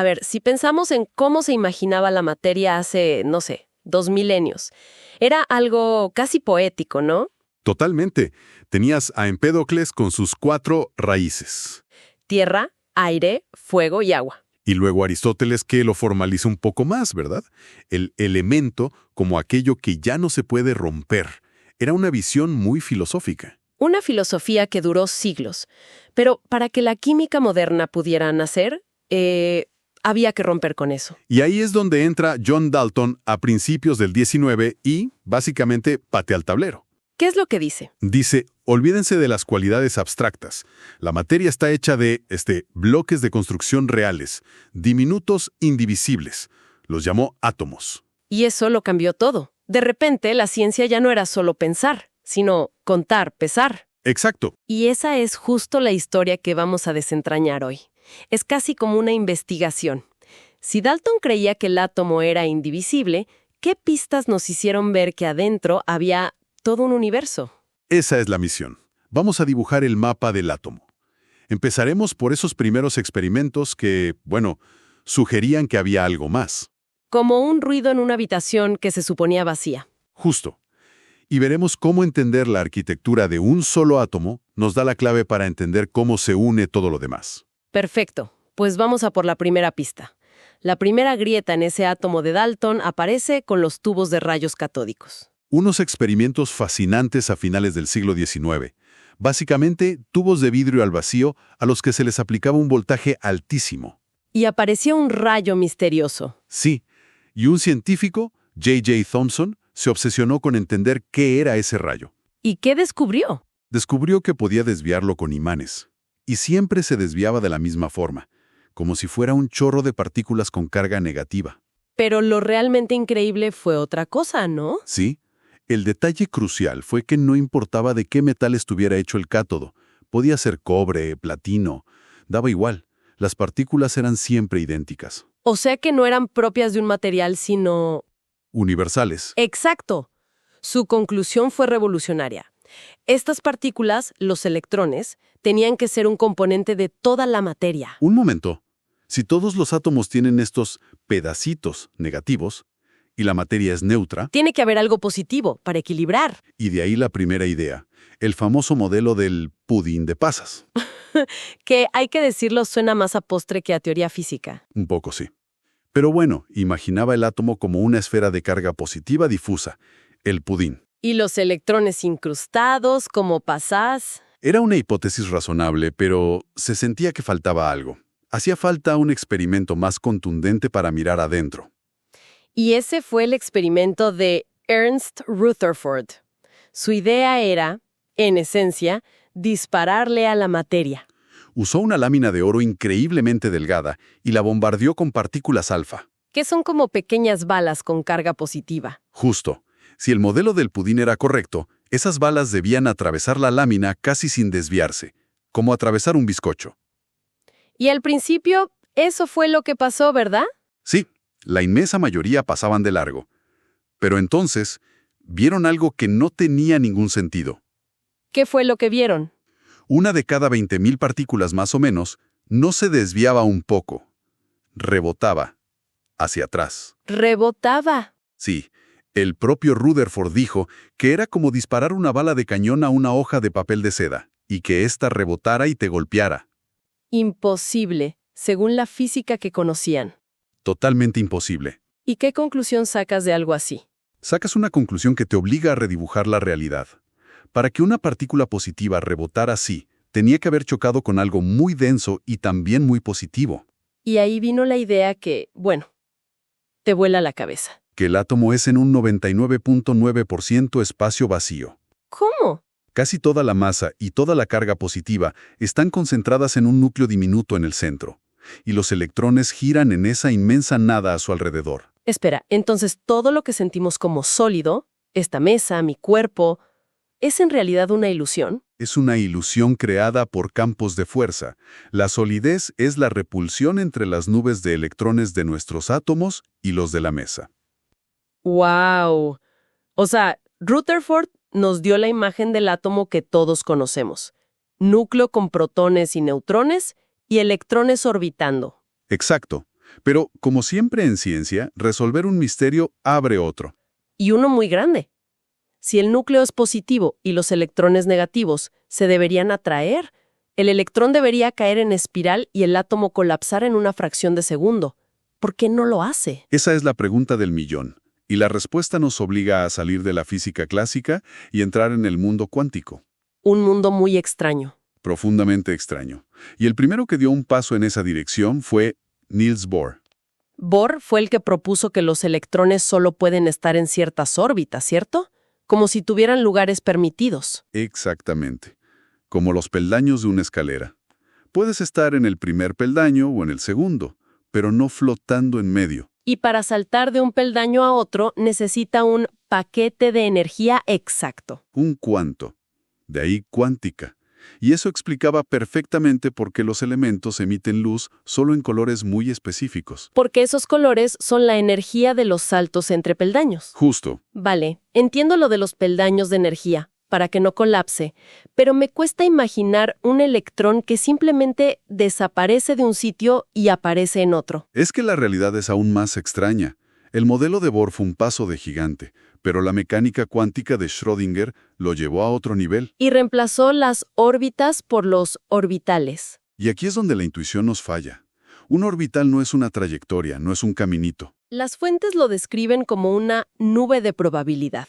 A ver, si pensamos en cómo se imaginaba la materia hace, no sé, 2000 años, era algo casi poético, ¿no? Totalmente. Tenías a Empédocles con sus 4 raíces. Tierra, aire, fuego y agua. Y luego Aristóteles que lo formaliza un poco más, ¿verdad? El elemento como aquello que ya no se puede romper. Era una visión muy filosófica. Una filosofía que duró siglos. Pero para que la química moderna pudiera nacer, había que romper con eso. Y ahí es donde entra John Dalton a principios del 19 y, básicamente, patea el tablero. ¿Qué es lo que dice? Dice, olvídense de las cualidades abstractas. La materia está hecha de, bloques de construcción reales, diminutos indivisibles. Los llamó átomos. Y eso lo cambió todo. De repente, la ciencia ya no era solo pensar, sino contar, pesar. Exacto. Y esa es justo la historia que vamos a desentrañar hoy. Es casi como una investigación. Si Dalton creía que el átomo era indivisible, ¿qué pistas nos hicieron ver que adentro había todo un universo? Esa es la misión. Vamos a dibujar el mapa del átomo. Empezaremos por esos primeros experimentos que, sugerían que había algo más. Como un ruido en una habitación que se suponía vacía. Justo. Y veremos cómo entender la arquitectura de un solo átomo nos da la clave para entender cómo se une todo lo demás. Perfecto. Pues vamos a por la primera pista. La primera grieta en ese átomo de Dalton aparece con los tubos de rayos catódicos. Unos experimentos fascinantes a finales del siglo XIX. Básicamente, tubos de vidrio al vacío a los que se les aplicaba un voltaje altísimo. Y apareció un rayo misterioso. Sí, y un científico, J.J. Thomson, se obsesionó con entender qué era ese rayo. ¿Y qué descubrió? Descubrió que podía desviarlo con imanes. Y siempre se desviaba de la misma forma, como si fuera un chorro de partículas con carga negativa. Pero lo realmente increíble fue otra cosa, ¿no? Sí. El detalle crucial fue que no importaba de qué metal estuviera hecho el cátodo. Podía ser cobre, platino. Daba igual. Las partículas eran siempre idénticas. O sea que no eran propias de un material, sino... universales. Exacto. Su conclusión fue revolucionaria. Estas partículas, los electrones, tenían que ser un componente de toda la materia. Un momento. Si todos los átomos tienen estos pedacitos negativos, y la materia es neutra... tiene que haber algo positivo para equilibrar. Y de ahí la primera idea, el famoso modelo del pudín de pasas. Que, hay que decirlo, suena más a postre que a teoría física. Un poco sí. Pero bueno, imaginaba el átomo como una esfera de carga positiva difusa, el pudín. Y los electrones incrustados, como pasás. Era una hipótesis razonable, pero se sentía que faltaba algo. Hacía falta un experimento más contundente para mirar adentro. Y ese fue el experimento de Ernst Rutherford. Su idea era, en esencia, dispararle a la materia. Usó una lámina de oro increíblemente delgada y la bombardeó con partículas alfa. Que son como pequeñas balas con carga positiva. Justo. Si el modelo del pudín era correcto, esas balas debían atravesar la lámina casi sin desviarse, como atravesar un bizcocho. Y al principio, eso fue lo que pasó, ¿verdad? Sí, la inmensa mayoría pasaban de largo. Pero entonces, vieron algo que no tenía ningún sentido. ¿Qué fue lo que vieron? Una de cada 20.000 partículas más o menos no se desviaba un poco. Rebotaba hacia atrás. Rebotaba. Sí, el propio Rutherford dijo que era como disparar una bala de cañón a una hoja de papel de seda, y que ésta rebotara y te golpeara. Imposible, según la física que conocían. Totalmente imposible. ¿Y qué conclusión sacas de algo así? Sacas una conclusión que te obliga a redibujar la realidad. Para que una partícula positiva rebotara así, tenía que haber chocado con algo muy denso y también muy positivo. Y ahí vino la idea que, te vuela la cabeza. Que el átomo es en un 99.9% espacio vacío. ¿Cómo? Casi toda la masa y toda la carga positiva están concentradas en un núcleo diminuto en el centro, y los electrones giran en esa inmensa nada a su alrededor. Espera, entonces todo lo que sentimos como sólido, esta mesa, mi cuerpo, ¿es en realidad una ilusión? Es una ilusión creada por campos de fuerza. La solidez es la repulsión entre las nubes de electrones de nuestros átomos y los de la mesa. ¡Wow! O sea, Rutherford nos dio la imagen del átomo que todos conocemos. Núcleo con protones y neutrones y electrones orbitando. Exacto. Pero, como siempre en ciencia, resolver un misterio abre otro. Y uno muy grande. Si el núcleo es positivo y los electrones negativos se deberían atraer, el electrón debería caer en espiral y el átomo colapsar en una fracción de segundo. ¿Por qué no lo hace? Esa es la pregunta del millón. Y la respuesta nos obliga a salir de la física clásica y entrar en el mundo cuántico. Un mundo muy extraño. Profundamente extraño. Y el primero que dio un paso en esa dirección fue Niels Bohr. Bohr fue el que propuso que los electrones solo pueden estar en ciertas órbitas, ¿cierto? Como si tuvieran lugares permitidos. Exactamente. Como los peldaños de una escalera. Puedes estar en el primer peldaño o en el segundo, pero no flotando en medio. Y para saltar de un peldaño a otro necesita un paquete de energía exacto. Un cuanto. De ahí cuántica. Y eso explicaba perfectamente por qué los elementos emiten luz solo en colores muy específicos. Porque esos colores son la energía de los saltos entre peldaños. Justo. Vale, entiendo lo de los peldaños de energía, para que no colapse, pero me cuesta imaginar un electrón que simplemente desaparece de un sitio y aparece en otro. Es que la realidad es aún más extraña. El modelo de Bohr fue un paso de gigante, pero la mecánica cuántica de Schrödinger lo llevó a otro nivel. Y reemplazó las órbitas por los orbitales. Y aquí es donde la intuición nos falla. Un orbital no es una trayectoria, no es un caminito. Las fuentes lo describen como una nube de probabilidad.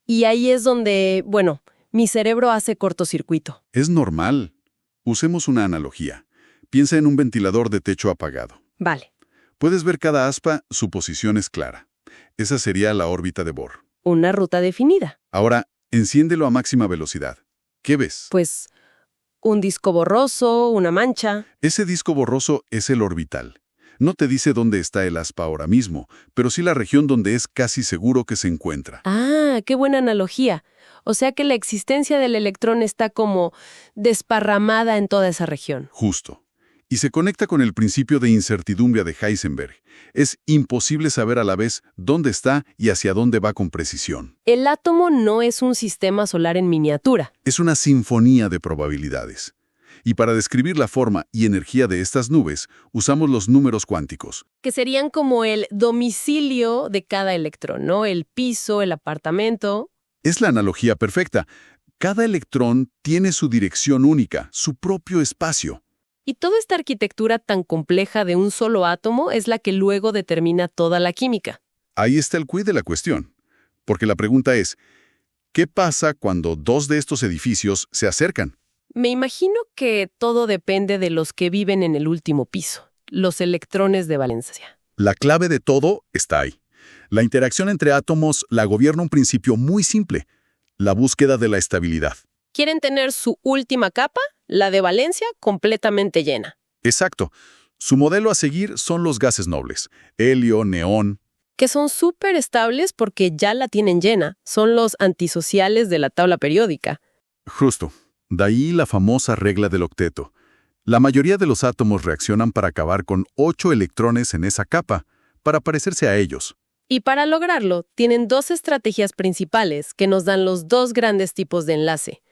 Y ahí es donde, bueno, mi cerebro hace cortocircuito. Es normal. Usemos una analogía. Piensa en un ventilador de techo apagado. Vale. Puedes ver cada aspa, su posición es clara. Esa sería la órbita de Bohr. Una ruta definida. Ahora, enciéndelo a máxima velocidad. ¿Qué ves? Pues, un disco borroso, una mancha. Ese disco borroso es el orbital. No te dice dónde está el aspa ahora mismo, pero sí la región donde es casi seguro que se encuentra. Ah, qué buena analogía. O sea que la existencia del electrón está como desparramada en toda esa región. Justo. Y se conecta con el principio de incertidumbre de Heisenberg. Es imposible saber a la vez dónde está y hacia dónde va con precisión. El átomo no es un sistema solar en miniatura. Es una sinfonía de probabilidades. Y para describir la forma y energía de estas nubes, usamos los números cuánticos. Que serían como el domicilio de cada electrón, ¿no? El piso, el apartamento. Es la analogía perfecta. Cada electrón tiene su dirección única, su propio espacio. Y toda esta arquitectura tan compleja de un solo átomo es la que luego determina toda la química. Ahí está el quid de la cuestión. Porque la pregunta es, ¿qué pasa cuando dos de estos edificios se acercan? Me imagino que todo depende de los que viven en el último piso, los electrones de valencia. La clave de todo está ahí. La interacción entre átomos la gobierna un principio muy simple, la búsqueda de la estabilidad. ¿Quieren tener su última capa, la de valencia, completamente llena? Exacto. Su modelo a seguir son los gases nobles, helio, neón. Que son súper estables porque ya la tienen llena. Son los antisociales de la tabla periódica. Justo. De ahí la famosa regla del octeto. La mayoría de los átomos reaccionan para acabar con 8 electrones en esa capa, para parecerse a ellos. Y para lograrlo, tienen dos estrategias principales que nos dan los dos grandes tipos de enlace.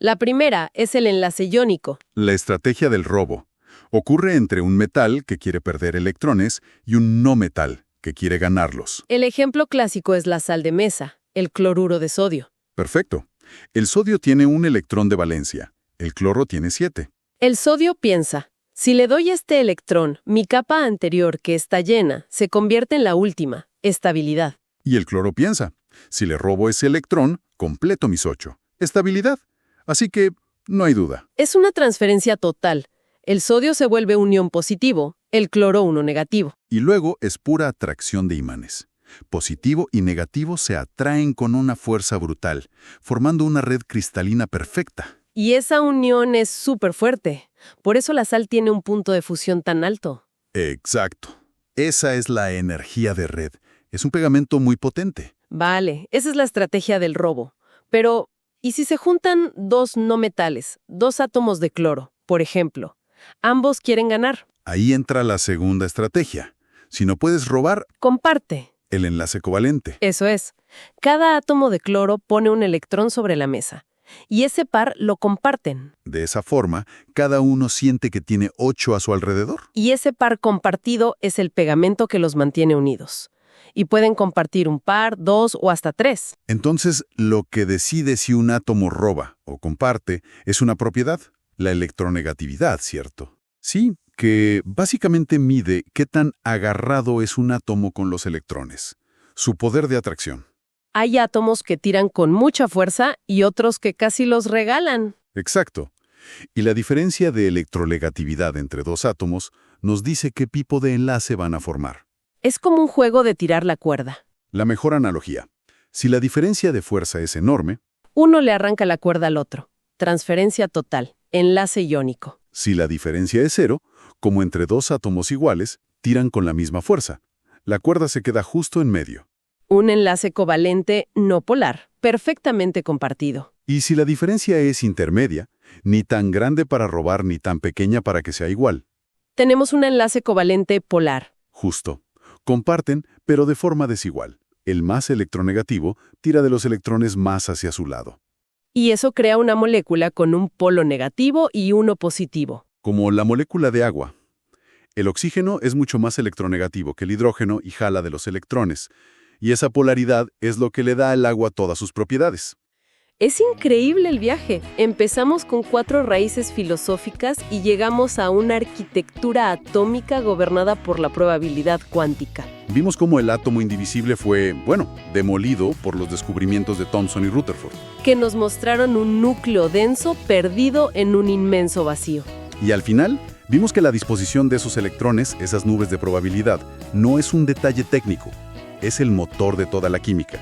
La primera es el enlace iónico. La estrategia del robo. Ocurre entre un metal que quiere perder electrones y un no metal que quiere ganarlos. El ejemplo clásico es la sal de mesa, el cloruro de sodio. Perfecto. El sodio tiene un electrón de valencia. El cloro tiene 7. El sodio piensa, si le doy este electrón, mi capa anterior, que está llena, se convierte en la última, estabilidad. Y el cloro piensa, si le robo ese electrón, completo mis 8. Estabilidad. Así que, no hay duda. Es una transferencia total. El sodio se vuelve un ion positivo, el cloro uno negativo. Y luego es pura atracción de imanes. Positivo y negativo se atraen con una fuerza brutal, formando una red cristalina perfecta. Y esa unión es súper fuerte. Por eso la sal tiene un punto de fusión tan alto. Exacto. Esa es la energía de red. Es un pegamento muy potente. Vale, esa es la estrategia del robo. Pero, ¿y si se juntan dos no metales, dos átomos de cloro, por ejemplo? Ambos quieren ganar. Ahí entra la segunda estrategia. Si no puedes robar, Comparte. el enlace covalente. Eso es. Cada átomo de cloro pone un electrón sobre la mesa. y ese par lo comparten. De esa forma, cada uno siente que tiene 8 a su alrededor. Y ese par compartido es el pegamento que los mantiene unidos. Y pueden compartir un par, 2 o hasta 3. Entonces, lo que decide si un átomo roba o comparte es una propiedad, la electronegatividad, ¿cierto? Sí, que básicamente mide qué tan agarrado es un átomo con los electrones, su poder de atracción. Hay átomos que tiran con mucha fuerza y otros que casi los regalan. Exacto. Y la diferencia de electrolegatividad entre dos átomos nos dice qué tipo de enlace van a formar. Es como un juego de tirar la cuerda. La mejor analogía. Si la diferencia de fuerza es enorme, Uno le arranca la cuerda al otro. Transferencia total. Enlace iónico. si la diferencia es cero, como entre dos átomos iguales, tiran con la misma fuerza. La cuerda se queda justo en medio. Un enlace covalente no polar, perfectamente compartido. Y si la diferencia es intermedia, ni tan grande para robar ni tan pequeña para que sea igual. Tenemos un enlace covalente polar. Justo. Comparten, pero de forma desigual. El más electronegativo tira de los electrones más hacia su lado. Y eso crea una molécula con un polo negativo y uno positivo. Como la molécula de agua. El oxígeno es mucho más electronegativo que el hidrógeno y jala de los electrones. Y esa polaridad es lo que le da al agua todas sus propiedades. Es increíble el viaje. Empezamos con 4 raíces filosóficas y llegamos a una arquitectura atómica gobernada por la probabilidad cuántica. Vimos cómo el átomo indivisible fue, demolido por los descubrimientos de Thomson y Rutherford. Que nos mostraron un núcleo denso perdido en un inmenso vacío. Y al final, vimos que la disposición de esos electrones, esas nubes de probabilidad, no es un detalle técnico, es el motor de toda la química.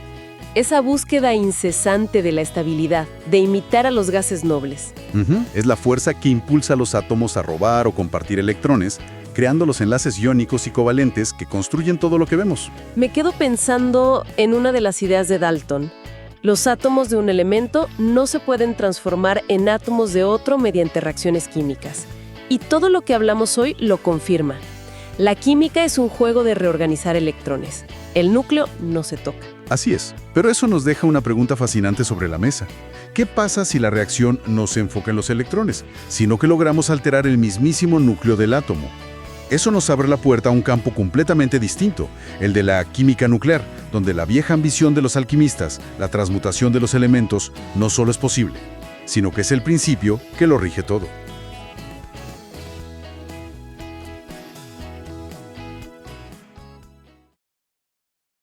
Esa búsqueda incesante de la estabilidad, de imitar a los gases nobles. Es la fuerza que impulsa a los átomos a robar o compartir electrones, creando los enlaces iónicos y covalentes que construyen todo lo que vemos. Me quedo pensando en una de las ideas de Dalton. Los átomos de un elemento no se pueden transformar en átomos de otro mediante reacciones químicas. Y todo lo que hablamos hoy lo confirma. La química es un juego de reorganizar electrones. El núcleo no se toca. Así es, pero eso nos deja una pregunta fascinante sobre la mesa. ¿Qué pasa si la reacción no se enfoca en los electrones, sino que logramos alterar el mismísimo núcleo del átomo? Eso nos abre la puerta a un campo completamente distinto, el de la química nuclear, donde la vieja ambición de los alquimistas, la transmutación de los elementos, no solo es posible, sino que es el principio que lo rige todo.